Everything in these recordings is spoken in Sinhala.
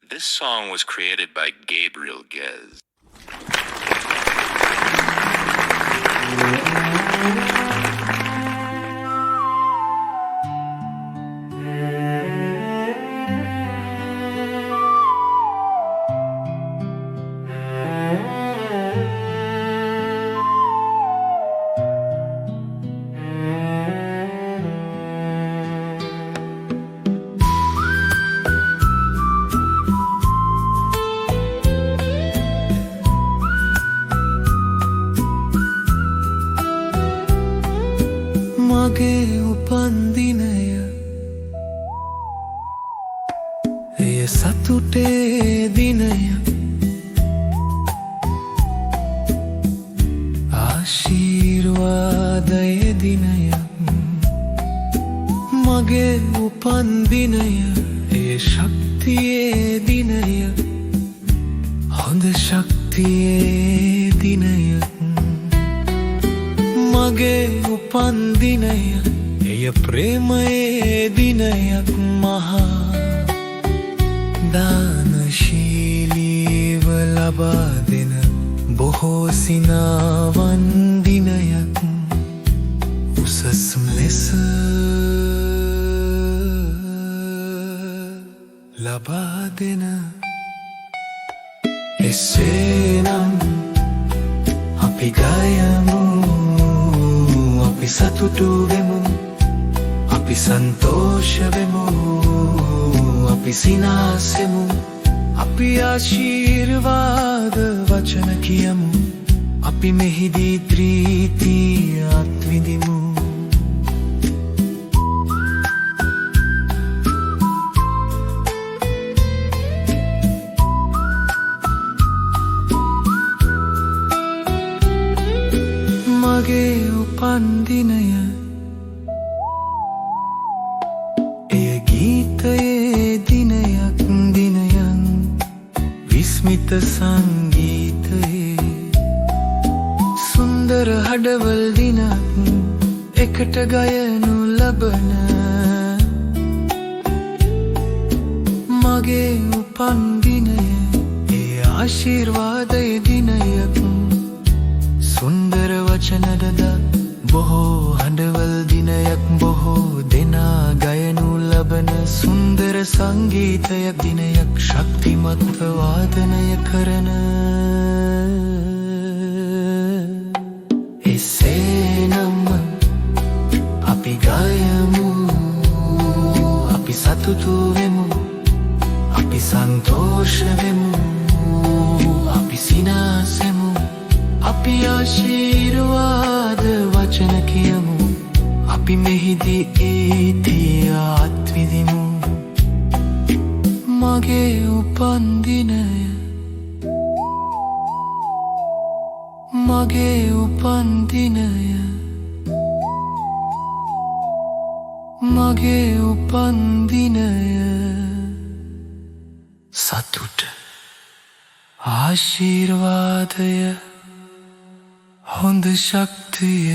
This song was created by Gabriel Gez. මගේ උපන්දිනය එය සතුටේ දිනය ආශිර්වාදයේ දිනය මගේ උපන්දිනය එය ශක්තියේ දිනය හොඳ ශක්තියේ දිනය මගේ උපන්දිනය එය ප්‍රේමයේ දිනයක් මහා දානශීලීව ලබා දෙන බොහෝ සිනාවන් දිනයක් උසස්ම ලෙස ලබා දෙන එසේනම් අපි ගයමු අපි සතුටු වෙමු අපි සන්තෝෂ වෙමු අපි සිනාසෙමු අපි ආශිර්වාද වචන කියමු අපි මෙහිදී ප්‍රීතිය අත්විඳිමු මගේ උපන්දිනය එය ගීතයේ දිනයක් දිනයන් විස්මිත සංගීතයේ සුන්දර හඩවල් දිනක් එකට ගයනු ලබන මගේ උපන්දිනය එය ආශිර්වාදයේ දිනයක් සුන්දර වචනදද බොහෝ හඬවල් දිනයක් බොහෝ දෙනා ගයනු ලබන සුන්දර සංගීතයක් දිනයක් ශක්තිමත්ව වාදනය කරන එසේනම් අපි ගයමු අපි සතුටු වෙමු අපි සන්තෝෂ වෙමු අපි සිනාසෙමු අපි ආශිර්වාද වචන කියමු අපි මෙහිදී ප්‍රීතිය අත්විඳිමු මගේ උපන්දිනය මගේ උපන්දිනය මගේ උපන්දිනය සතුට ආශිර්වාදය හොඳ ශක්තිය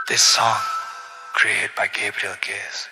This song, created by Gabriel Gez.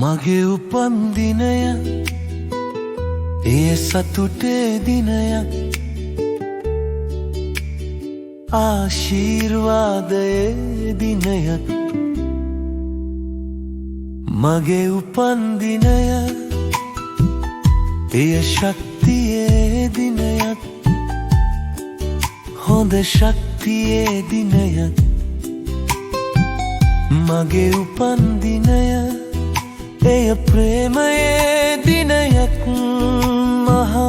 මගේ උපන් දිනය ඒ සතුටේ දිනයක් ආශිර්වාදයේ දිනයක් මගේ උපන් දිනය එය ශක්තියේ දිනයක් හොඳ ශක්තියේ දිනයක් මගේ උපන් දිනය එය ප්‍රේමයේ දිනයක් මහා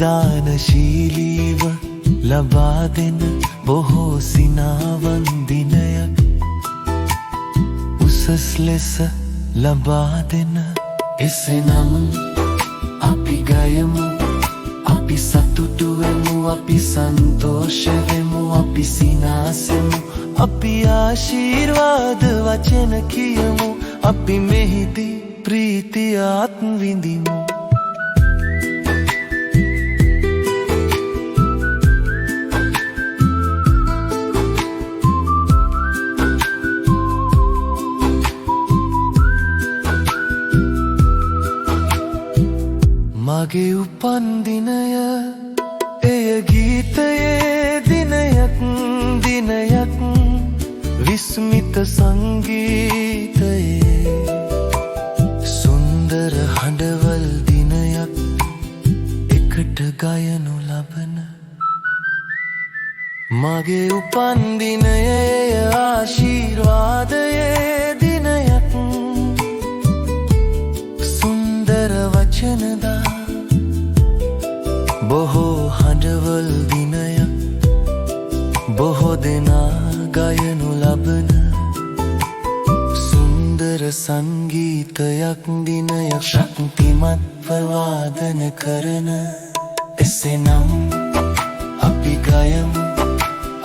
දානශීලීව ලබා දෙන බොහෝ සිනාවන් දිනයක් උසස් ලෙස ලබා දෙන එසේනම් අපි ගයමු අපි සතුටු වෙමු අපි සන්තෝෂ වෙමු අපි සිනාසෙමු අපි ආශිර්වාද වචන කියමු අපි මෙහිදී ප්‍රීතිය අත්විඳිමු මගේ උපන් දිනය එය ගීතයේ දිනයක් දිනයක් විස්මිත සංගීතයේ සුන්දර හඬවල් දිනයක් එකට ගයනු ලබන මගේ උපන් දිනය එය ආශිර්වාදයේ දිනයක් සුන්දර වචනදා බොහෝ හඬවල් දිනයක් බොහෝ දෙනා ගයනු ලබන සුන්දර සංගීතයක් දිනයක් ශක්තිමත්ව වාදන කරන එසේනම් අපි ගයමු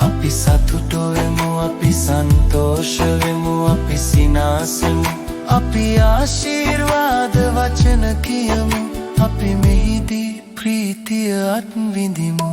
අපි සතුටු වෙමු අපි සන්තෝෂ වෙමු අපි සිනාසෙමු අපි ආශිර්වාද වචන කියමු අපි මෙහිදී ප්‍රීතිය අත්විඳිමු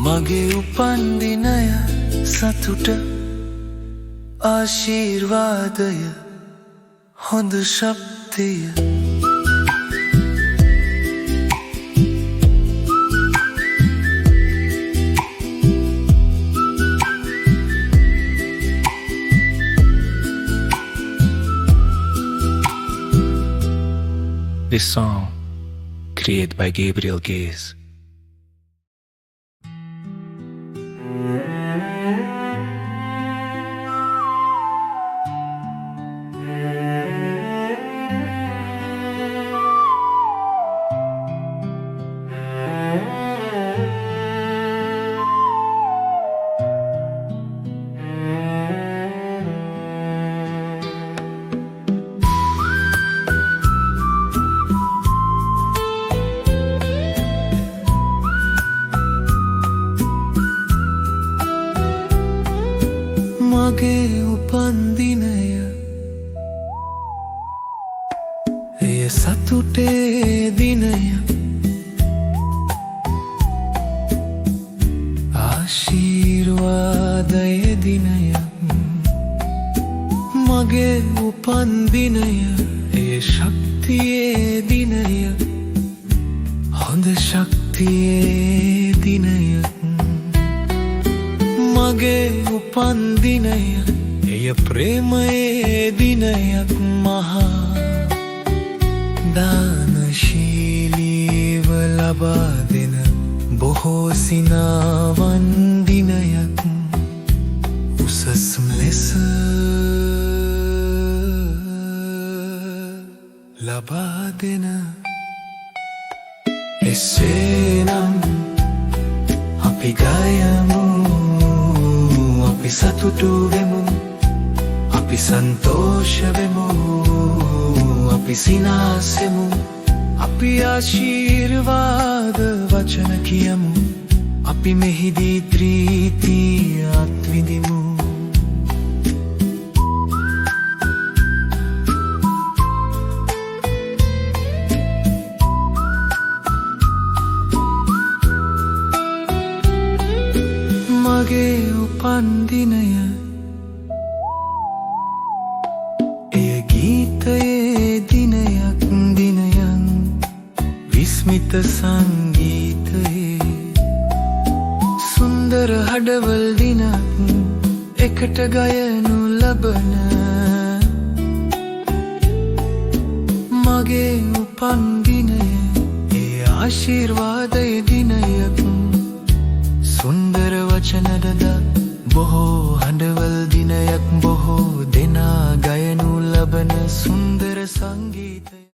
මගේ උපන් දිනය සතුට ආශිර්වාදය හොඳ ශක්තිය This song, created by Gabriel Gaze. මගේ උපන් දිනය එය සතුටේ දිනය ආශිර්වාදයේ දිනය මගේ උපන් දිනය එය ශක්තියේ දිනය හොඳ ශක්තියේ දිනය මගේ උපන් දිනය එය ප්‍රේමයේ දිනයක් මහා දානශීලීව ලබා දෙන බොහෝ සිනාවන් දිනයක් උසස්ම ලෙස ලබා දෙන එසේනම් අපි ගයමු අපි සතුටු වෙමු අපි සන්තෝෂ වෙමු අපි සිනාසෙමු අපි ආශිර්වාද වචන කියමු අපි මෙහිදී ප්‍රීතිය අත්විඳිමු මගේ උපන්දිනය එය ගීතයේ දිනයක් දිනයන් විස්මිත සංගීතයේ සුන්දර හඩවල් දිනක් එකට ගයනු ලබන මගේ උපන්දිනය ඒ ආශිර්වාදයේ දිනයක් සුන්දර වචනදද බොහෝ හඬවල් දිනයක්